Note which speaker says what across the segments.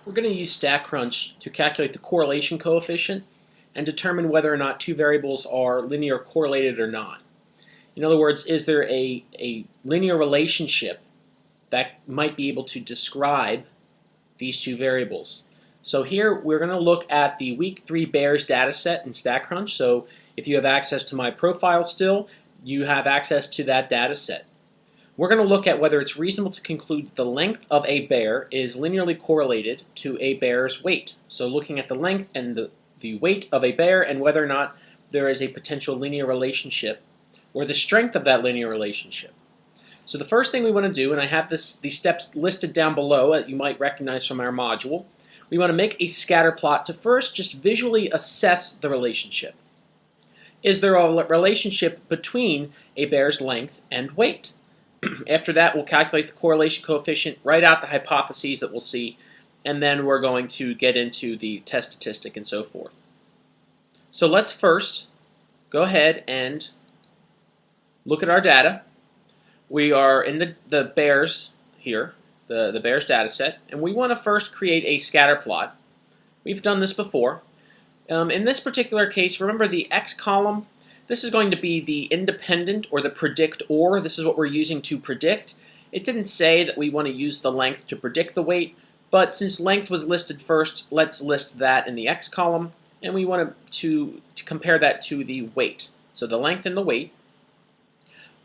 Speaker 1: We're going to use StatCrunch to calculate the correlation coefficient and determine whether or not two variables are linear correlated or not. In other words, is there a linear relationship that might be able to describe these two variables? So here we're going to look at the week 3 Bears data set in StatCrunch. So if you have access to my profile still, you have access to that data set. We're going to look at whether it's reasonable to conclude the length of a bear is linearly correlated to a bear's weight. So looking at the length and the weight of a bear and whether or not there is a potential linear relationship or the strength of that linear relationship. So the first thing we want to do, and I have these steps listed down below that you might recognize from our module, we want to make a scatter plot to first just visually assess the relationship. Is there a relationship between a bear's length and weight? After that, we'll calculate the correlation coefficient, write out the hypotheses that we'll see, and then we're going to get into the test statistic and so forth. So let's first go ahead and look at our data. We are in the bears here, the bears data set, and we want to first create a scatter plot. We've done this before. In this particular case, remember the X column. This is going to be the independent or the predict or. This is what we're using to predict. It didn't say that we want to use the length to predict the weight, but since length was listed first, let's list that in the X column, and we want to compare that to the weight. So the length and the weight.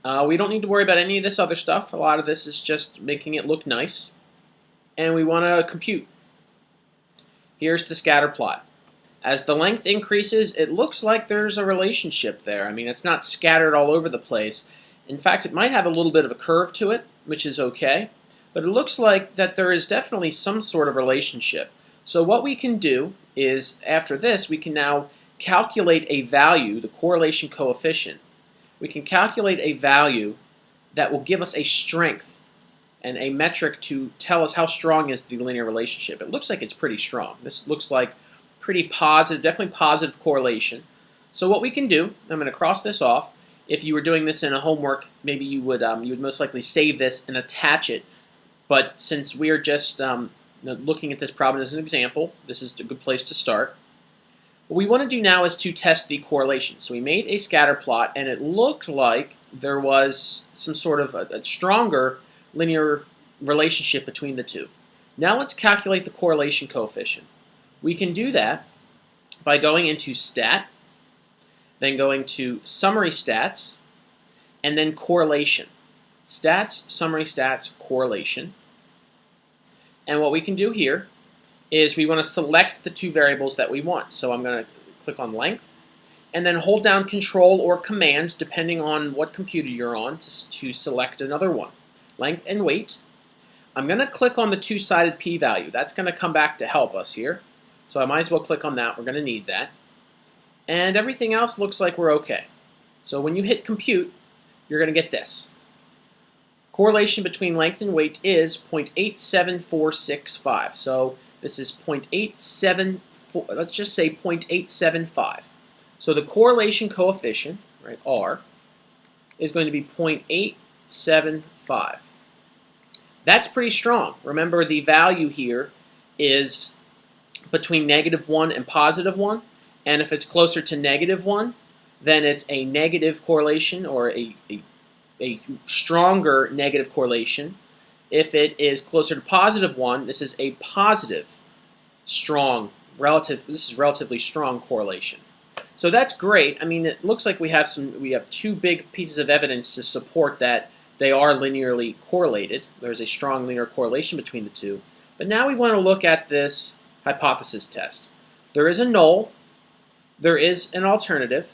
Speaker 1: We don't need to worry about any of this other stuff. A lot of this is just making it look nice. And we want to compute. Here's the scatter plot. As the length increases, it looks like there's a relationship there. I mean, it's not scattered all over the place. In fact, it might have a little bit of a curve to it, which is okay. But it looks like that there is definitely some sort of relationship. So what we can do is, after this, we can now calculate a value, the correlation coefficient. We can calculate a value that will give us a strength and a metric to tell us how strong is the linear relationship. It looks like it's pretty strong. This looks like pretty positive, definitely positive correlation. So what we can do, I'm going to cross this off. If you were doing this in a homework, maybe you would most likely save this and attach it. But since we're just looking at this problem as an example, this is a good place to start. What we want to do now is to test the correlation. So we made a scatter plot, and it looked like there was some sort of a stronger linear relationship between the two. Now let's calculate the correlation coefficient. We can do that by going into Stat, then going to Summary Stats, and then Correlation. Stats, Summary Stats, Correlation. And what we can do here is we want to select the two variables that we want. So I'm going to click on Length, and then hold down Control or Command, depending on what computer you're on, to select another one. Length and Weight. I'm going to click on the two-sided p-value. That's going to come back to help us here. So I might as well click on that. We're going to need that. And everything else looks like we're okay. So when you hit compute, you're going to get this. Correlation between length and weight is 0.87465. So this is 0.874, let's just say 0.875. So the correlation coefficient, right, R, is going to be 0.875. That's pretty strong. Remember, the value here is between -1 and +1, and if it's closer to -1, then it's a negative correlation or a stronger negative correlation. If it is closer to +1, this is a positive, strong, this is relatively strong correlation. So that's great. I mean, it looks like we have two big pieces of evidence to support that they are linearly correlated. There's a strong linear correlation between the two. But now we want to look at this hypothesis test. There is a null. There is an alternative.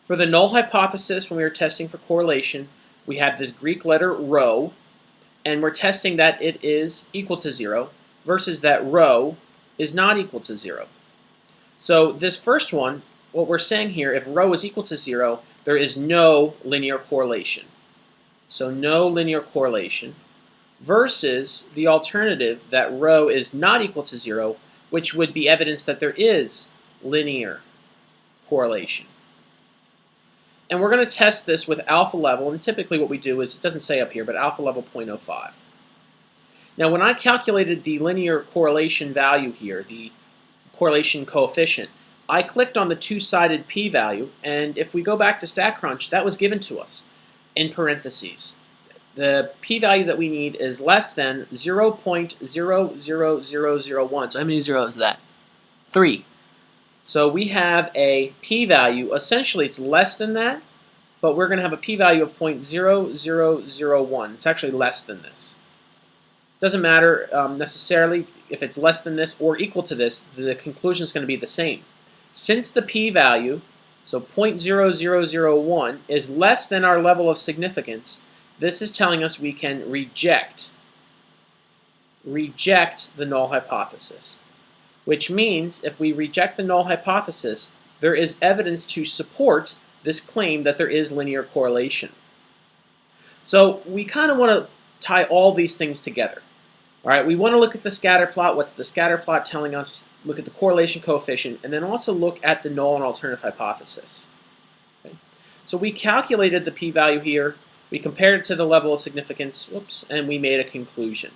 Speaker 1: For the null hypothesis, when we were testing for correlation, we have this Greek letter rho, and we're testing that it is equal to 0 versus that rho is not equal to 0. So this first one, what we're saying here, if rho is equal to 0, there is no linear correlation. So no linear correlation versus the alternative that rho is not equal to 0, which would be evidence that there is linear correlation. And we're going to test this with alpha level, and typically what we do is, it doesn't say up here, but alpha level 0.05. Now when I calculated the linear correlation value here, the correlation coefficient, I clicked on the two-sided p-value, and if we go back to StatCrunch, that was given to us in parentheses. The p-value that we need is less than 0.00001. So how many zeros is that? 3. So we have a p-value, essentially it's less than that, but we're going to have a p-value of 0.0001. It's actually less than this. Doesn't matter necessarily if it's less than this or equal to this, the conclusion is going to be the same. Since the p-value, so 0.0001, is less than our level of significance, this is telling us we can reject the null hypothesis. Which means if we reject the null hypothesis, there is evidence to support this claim that there is linear correlation. So we kind of want to tie all these things together. All right, we want to look at the scatter plot. What's the scatter plot telling us? Look at the correlation coefficient, and then also look at the null and alternative hypothesis. Okay. So we calculated the p-value here. We compared it to the level of significance, and we made a conclusion.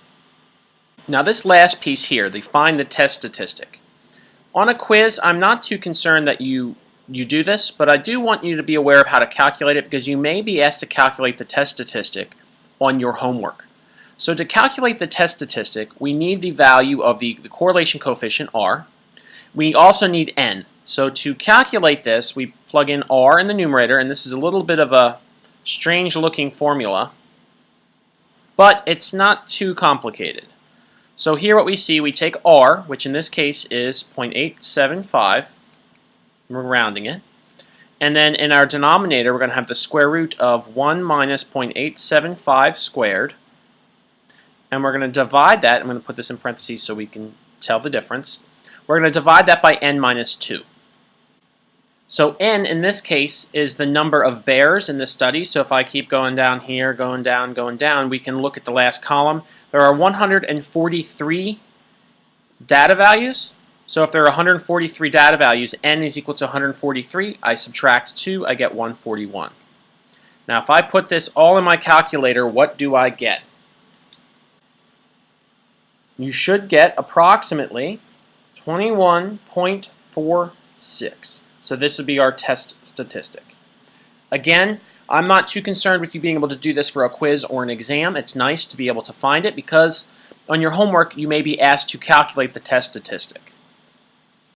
Speaker 1: Now this last piece here, they find the test statistic. On a quiz, I'm not too concerned that you do this, but I do want you to be aware of how to calculate it because you may be asked to calculate the test statistic on your homework. So to calculate the test statistic, we need the value of the correlation coefficient, R. We also need N. So to calculate this, we plug in R in the numerator, and this is a little bit of a strange looking formula, but it's not too complicated. So here what we see, we take R, which in this case is 0.875, we're rounding it, and then in our denominator we're going to have the square root of 1 minus 0.875 squared, and we're going to divide that. I'm going to put this in parentheses so we can tell the difference. We're going to divide that by n minus 2. So n in this case is the number of bears in this study. So if I keep going down here, going down, we can look at the last column. There are 143 data values. So if there are 143 data values, n is equal to 143. I subtract 2, I get 141. Now if I put this all in my calculator, what do I get? You should get approximately 21.46. So this would be our test statistic. Again, I'm not too concerned with you being able to do this for a quiz or an exam. It's nice to be able to find it because on your homework you may be asked to calculate the test statistic.